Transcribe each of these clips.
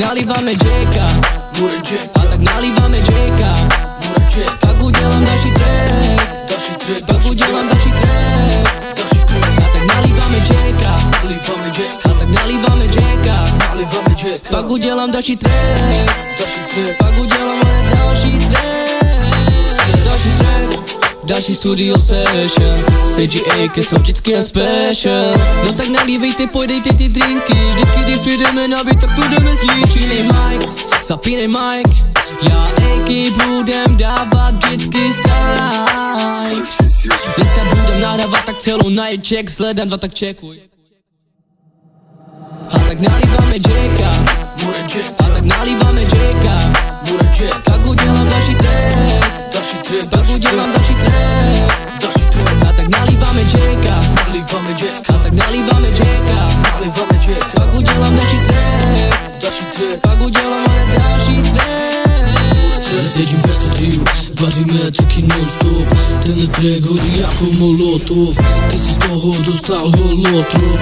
nalívame Jacka, a tak nalívame Jacka, pak udělám další track, pak udělám další track, a tak nalívame Jacka, a tak nalívame Jacka, pak udělám další track, pak udělám další track, další studio session. CGA jsou vždycky jen special. No tak nalívejte, pojdejte ty drinky. Vždycky když přijdeme na byt, tak tu jdeme zničený mic, zapínej mic. Já AK budem dávat vždycky style. Dneska budem nadávat tak celou night, check sledem 2, tak čekuj. A tak nalíváme Jacka, a tak nalíváme Jacka, pak udělám další track, pak udělám další track, a tak nalíváme Jacka, a tak nalíváme Jacka, pak udělám další track, pak udělám další track. Sedím ve studiu, vaříme taky non-stop. Tenhle track hoří jako molotov. Ty si z toho dostal holotrop.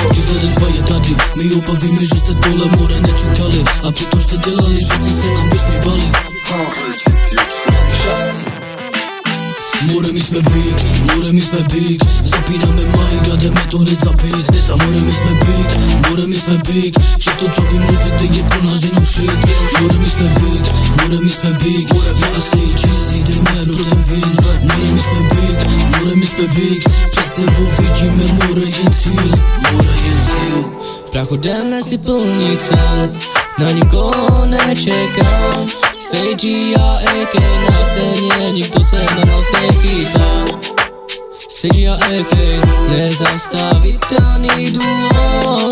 Když leden 2 je tady, my obavíme, že jste tohle more nečekali. A přitom jste dělali, že jste se nám vysmívali. More my jsme big, zapínáme mic a jdeme to hned zabít. More my jsme big, všechno co vy mluvíte je pro nás jenom shit. More my jsme big, já asi cheesy, jdeme do ten vin. More my jsme big, před sebou vidíme more jen cíl. Prachu jdeme si plnit sen, na nikoho nečekám. CG a AK na scéně, nikdo se na nás nechytá. CG a AK, nezastavitelný duo.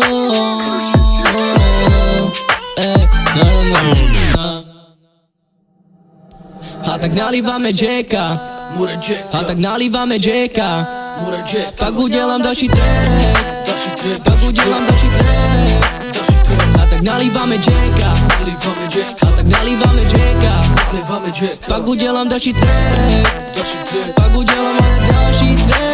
A tak nalíváme Jacka, a tak nalíváme Jacka, pak udělám další track, pak udělám další track, a tak nalíváme Jacka, a tak nalíváme Jacka, pak udělám další track, pak udělám další track.